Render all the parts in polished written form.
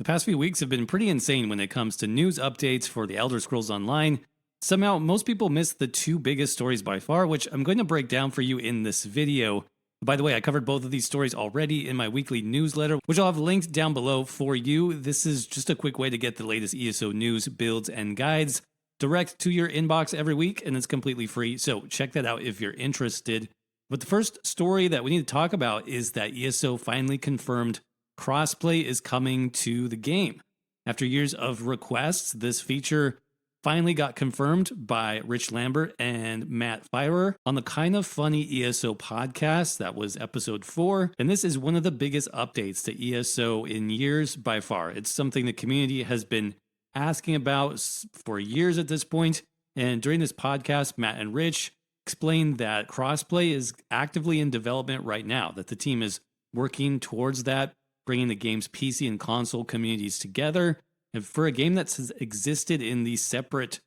past few weeks have been pretty insane when it comes to news updates for The Elder Scrolls Online. Somehow, most people miss the two biggest stories by far, which I'm going to break down for you in this video. By the way, I covered both of these stories already in my weekly newsletter, which I'll have linked down below for you. This is just a quick way to get the latest ESO news, builds, and guides direct to your inbox every week, and it's completely free, so check that out if you're interested. But the first story that we need to talk about is that ESO finally confirmed crossplay is coming to the game. After years of requests, this feature finally got confirmed by Rich Lambert and Matt Firer on the Kind of Funny ESO podcast. That was episode 4. And this is one of the biggest updates to ESO in years by far. It's something the community has been asking about for years at this point. And during this podcast, Matt and Rich explained that crossplay is actively in development right now, that the team is working towards that, bringing the game's PC and console communities together. And for a game that's existed in these separate,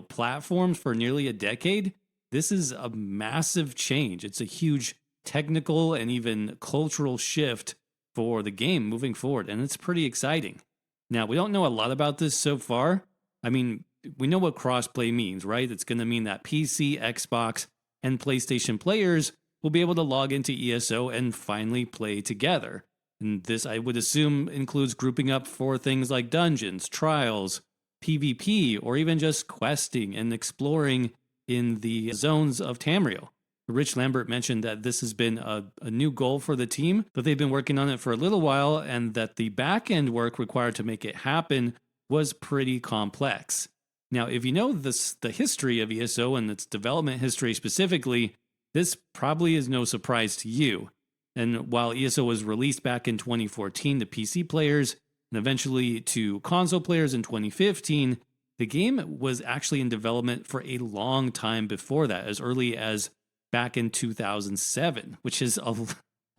platforms for nearly a decade, this is a massive change. It's a huge technical and even cultural shift for the game moving forward, and it's pretty exciting. Now, we don't know a lot about this so far. I mean, we know what crossplay means, right? It's going to mean that PC, Xbox, and PlayStation players will be able to log into ESO and finally play together. And this, I would assume, includes grouping up for things like dungeons, trials, PvP, or even just questing and exploring in the zones of Tamriel. Rich Lambert mentioned that this has been a new goal for the team, but they've been working on it for a little while, and that the back-end work required to make it happen was pretty complex. Now, if you know the history of ESO and its development history specifically, this probably is no surprise to you. And while ESO was released back in 2014 to PC players and eventually to console players in 2015, the game was actually in development for a long time before that, as early as back in 2007, which is a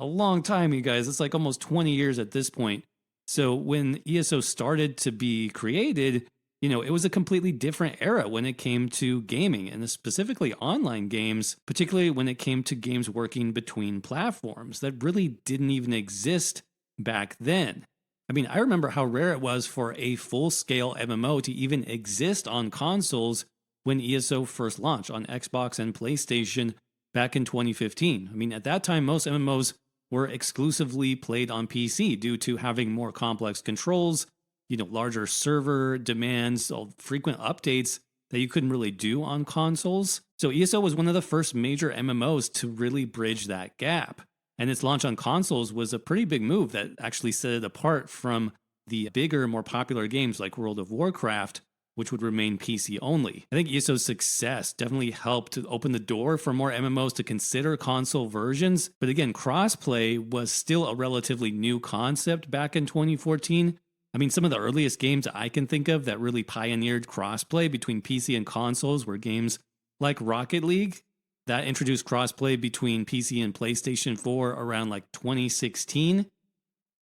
long time, you guys. It's like almost 20 years at this point. So when ESO started to be created, it was a completely different era when it came to gaming, and specifically online games, particularly when it came to games working between platforms that really didn't even exist back then. I mean, I remember how rare it was for a full-scale MMO to even exist on consoles when ESO first launched on Xbox and PlayStation back in 2015. I mean, at that time, most MMOs were exclusively played on PC due to having more complex controls, larger server demands, frequent updates that you couldn't really do on consoles. So ESO was one of the first major MMOs to really bridge that gap. And its launch on consoles was a pretty big move that actually set it apart from the bigger, more popular games like World of Warcraft, which would remain PC only. I think ESO's success definitely helped to open the door for more MMOs to consider console versions. But again, crossplay was still a relatively new concept back in 2014. I mean, some of the earliest games I can think of that really pioneered crossplay between PC and consoles were games like Rocket League, that introduced crossplay between PC and PlayStation 4 around like 2016.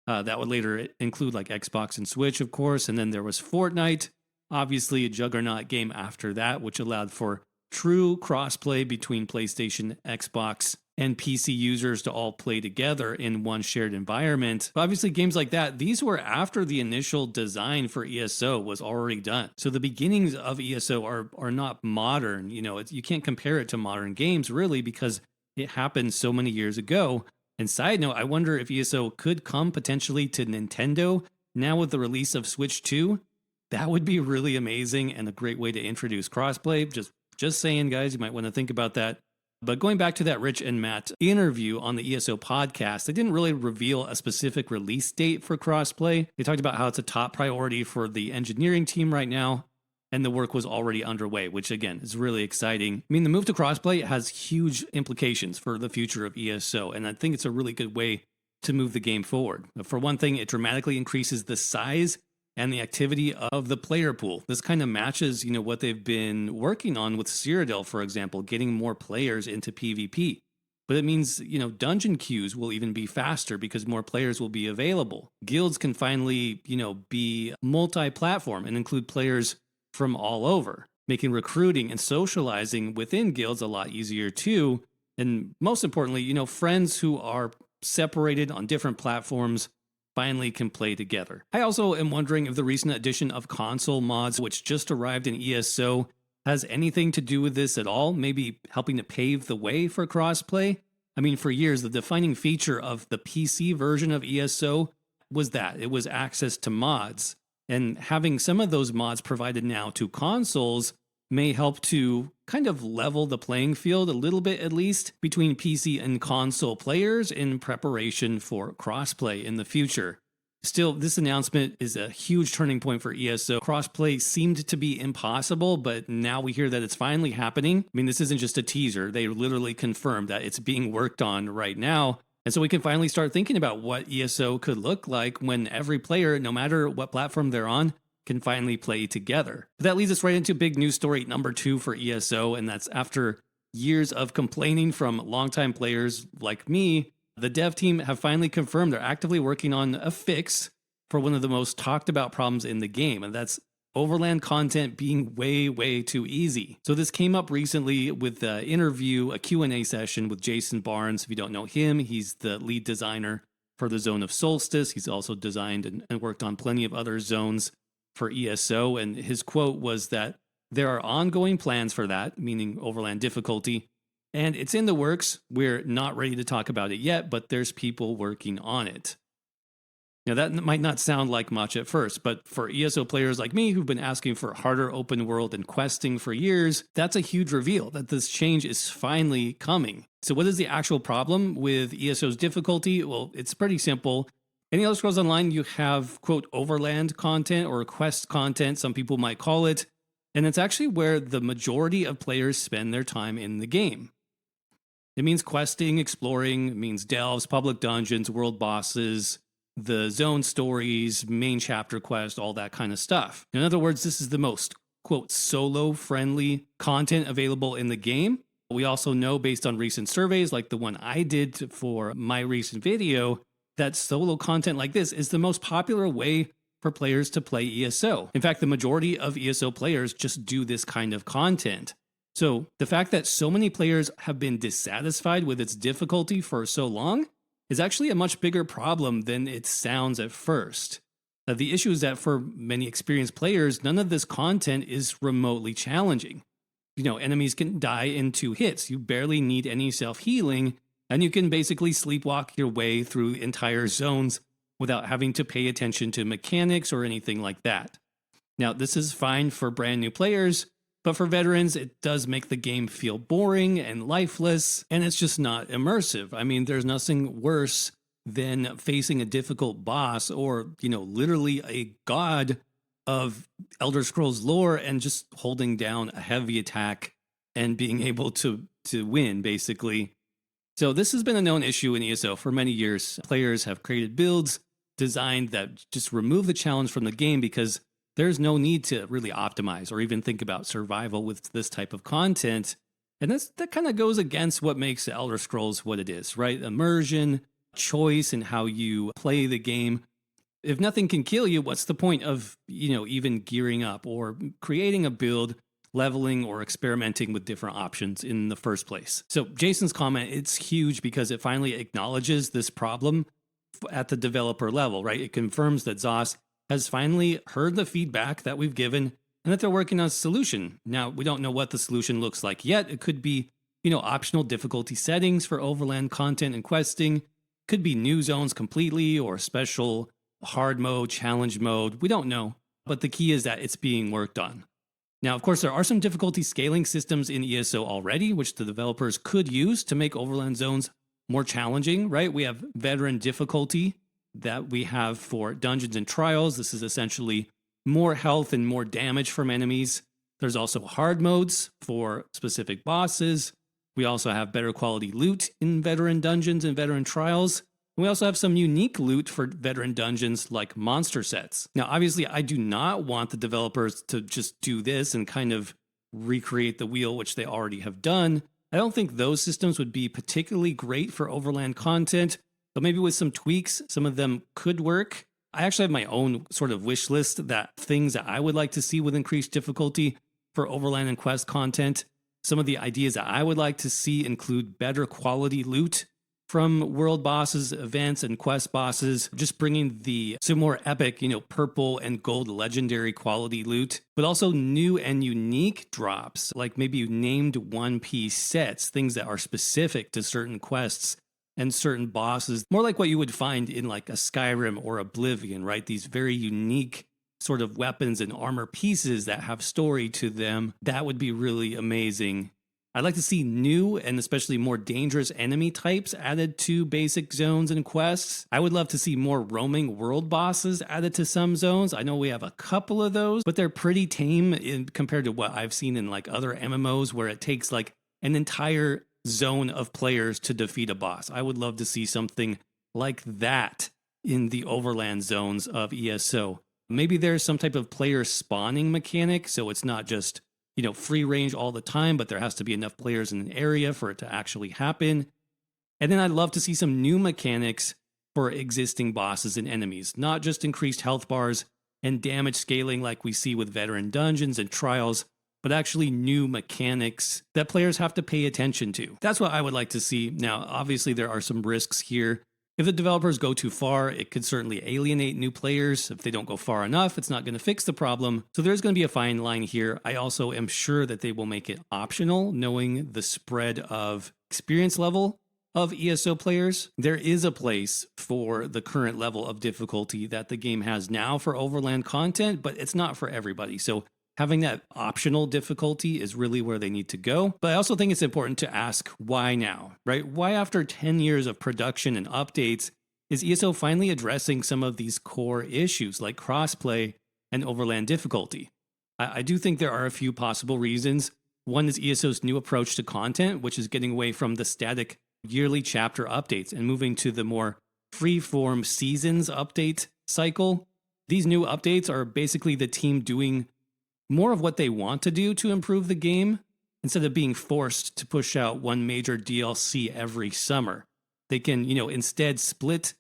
That would later include like Xbox and Switch, of course. And then there was Fortnite, obviously a juggernaut game after that, which allowed for true crossplay between PlayStation, Xbox, and PC users to all play together in one shared environment. But obviously, games like that, these were after the initial design for ESO was already done. So the beginnings of ESO are not modern. You can't compare it to modern games, really, because it happened so many years ago. And side note, I wonder if ESO could come potentially to Nintendo now with the release of Switch 2. That would be really amazing and a great way to introduce crossplay. Just saying, guys, you might want to think about that. But going back to that Rich and Matt interview on the ESO podcast, they didn't really reveal a specific release date for crossplay. They talked about how it's a top priority for the engineering team right now, and the work was already underway, which again is really exciting. I mean, the move to crossplay has huge implications for the future of ESO, and I think it's a really good way to move the game forward. For one thing, it dramatically increases the size and the activity of the player pool. This kind of matches, what they've been working on with Cyrodiil, for example, getting more players into PvP. But it means, dungeon queues will even be faster because more players will be available. Guilds can finally, be multi-platform and include players from all over, making recruiting and socializing within guilds a lot easier too. And most importantly, friends who are separated on different platforms finally can play together. I also am wondering if the recent addition of console mods, which just arrived in ESO, has anything to do with this at all, maybe helping to pave the way for crossplay. I mean, for years, the defining feature of the PC version of ESO was that it was access to mods. And having some of those mods provided now to consoles may help to kind of level the playing field a little bit, at least, between PC and console players in preparation for crossplay in the future. Still, this announcement is a huge turning point for ESO. Crossplay seemed to be impossible, but now we hear that it's finally happening. I mean, this isn't just a teaser. They literally confirmed that it's being worked on right now. And so we can finally start thinking about what ESO could look like when every player, no matter what platform they're on, can finally play together. But that leads us right into big news story number 2 for ESO, and that's after years of complaining from longtime players like me, the dev team have finally confirmed they're actively working on a fix for one of the most talked about problems in the game, and that's Overland content being way too easy. So this came up recently with an interview, a Q&A session with Jason Barnes. If you don't know him, he's the lead designer for the Zone of Solstice. He's also designed and worked on plenty of other zones for ESO, and his quote was that there are ongoing plans for that, meaning Overland difficulty, and it's in the works. We're not ready to talk about it yet, but there's people working on it. Now, that might not sound like much at first, but for ESO players like me who've been asking for harder open world and questing for years, that's a huge reveal that this change is finally coming. So what is the actual problem with ESO's difficulty? Well, it's pretty simple. In Elder Scrolls Online, you have, quote, Overland content or quest content, some people might call it, and it's actually where the majority of players spend their time in the game. It means questing, exploring, it means delves, public dungeons, world bosses, the zone stories, main chapter quest, all that kind of stuff. In other words, this is the most, quote, solo-friendly content available in the game. We also know, based on recent surveys like the one I did for my recent video, that solo content like this is the most popular way for players to play ESO. In fact, the majority of ESO players just do this kind of content. So the fact that so many players have been dissatisfied with its difficulty for so long is actually a much bigger problem than it sounds at first. The issue is that for many experienced players, none of this content is remotely challenging. You know, enemies can die in 2 hits. You barely need any self-healing, and you can basically sleepwalk your way through entire zones without having to pay attention to mechanics or anything like that. Now, this is fine for brand new players, but for veterans, it does make the game feel boring and lifeless, and it's just not immersive. I mean, there's nothing worse than facing a difficult boss or, you know, literally a god of Elder Scrolls lore and just holding down a heavy attack and being able to win, basically. So this has been a known issue in ESO for many years. Players have created builds designed that just remove the challenge from the game because there's no need to really optimize or even think about survival with this type of content. And that kind of goes against what makes Elder Scrolls what it is, right? Immersion, choice, and how you play the game. If nothing can kill you, what's the point of, you know, even gearing up or creating a build, leveling, or experimenting with different options in the first place? So Jason's comment, it's huge because it finally acknowledges this problem at the developer level, right? It confirms that ZOS has finally heard the feedback that we've given and that they're working on a solution. Now, we don't know what the solution looks like yet. It could be, you know, optional difficulty settings for Overland content and questing. Could be new zones completely or special hard mode, challenge mode. We don't know. But the key is that it's being worked on. Now, of course, there are some difficulty scaling systems in ESO already, which the developers could use to make Overland zones more challenging, right? We have veteran difficulty that we have for dungeons and trials. This is essentially more health and more damage from enemies. There's also hard modes for specific bosses. We also have better quality loot in veteran dungeons and veteran trials. We also have some unique loot for veteran dungeons like monster sets. Now, obviously, I do not want the developers to just do this and kind of recreate the wheel, which they already have done. I don't think those systems would be particularly great for Overland content, but maybe with some tweaks, some of them could work. I actually have my own sort of wish list that things that I would like to see with increased difficulty for Overland and Quest content. Some of the ideas that I would like to see include better quality loot from world bosses, events, and quest bosses, just bringing some more epic, purple and gold legendary quality loot, but also new and unique drops, like maybe named one-piece sets, things that are specific to certain quests and certain bosses, more like what you would find in like a Skyrim or Oblivion, right? These very unique sort of weapons and armor pieces that have story to them. That would be really amazing. I'd like to see new and especially more dangerous enemy types added to basic zones and quests. I would love to see more roaming world bosses added to some zones. I know we have a couple of those, but they're pretty tame compared to what I've seen in like other MMOs where it takes like an entire zone of players to defeat a boss. I would love to see something like that in the Overland zones of ESO. Maybe there's some type of player spawning mechanic, so it's not just free range all the time, but there has to be enough players in an area for it to actually happen. And then I'd love to see some new mechanics for existing bosses and enemies, not just increased health bars and damage scaling like we see with veteran dungeons and trials, but actually new mechanics that players have to pay attention to. That's what I would like to see. Now, obviously, there are some risks here. If the developers go too far, it could certainly alienate new players. If they don't go far enough, it's not going to fix the problem. So there's going to be a fine line here. I also am sure that they will make it optional, knowing the spread of experience level of ESO players. There is a place for the current level of difficulty that the game has now for Overland content, but it's not for everybody. So having that optional difficulty is really where they need to go. But I also think it's important to ask why now, right? Why after 10 years of production and updates is ESO finally addressing some of these core issues like crossplay and Overland difficulty? I do think there are a few possible reasons. One is ESO's new approach to content, which is getting away from the static yearly chapter updates and moving to the more free-form seasons update cycle. These new updates are basically the team doing more of what they want to do to improve the game instead of being forced to push out one major DLC every summer. They can, instead split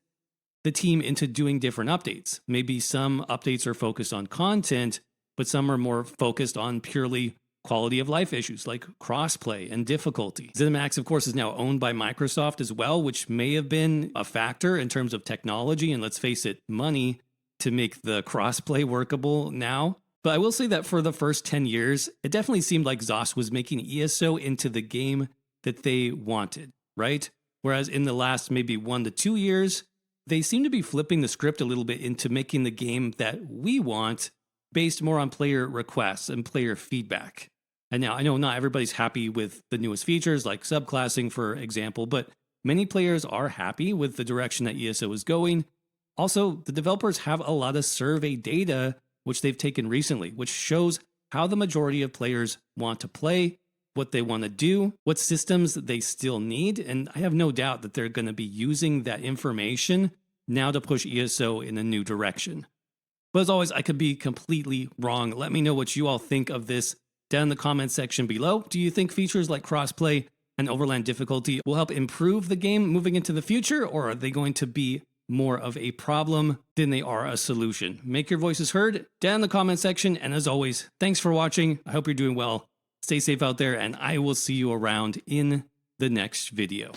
the team into doing different updates. Maybe some updates are focused on content, but some are more focused on purely quality of life issues like crossplay and difficulty. ZeniMax, of course, is now owned by Microsoft as well, which may have been a factor in terms of technology and, let's face it, money to make the crossplay workable now. But I will say that for the first 10 years, it definitely seemed like ZOS was making ESO into the game that they wanted, right? Whereas in the last maybe 1 to 2 years, they seem to be flipping the script a little bit into making the game that we want based more on player requests and player feedback. And now I know not everybody's happy with the newest features like subclassing, for example, but many players are happy with the direction that ESO is going. Also, the developers have a lot of survey data which they've taken recently, which shows how the majority of players want to play, what they want to do, what systems they still need, and I have no doubt that they're going to be using that information now to push ESO in a new direction. But as always, I could be completely wrong. Let me know what you all think of this down in the comment section below. Do you think features like crossplay and Overland difficulty will help improve the game moving into the future, or are they going to be more of a problem than they are a solution? Make your voices heard down in the comment section. And as always, thanks for watching. I hope you're doing well. Stay safe out there, and I will see you around in the next video.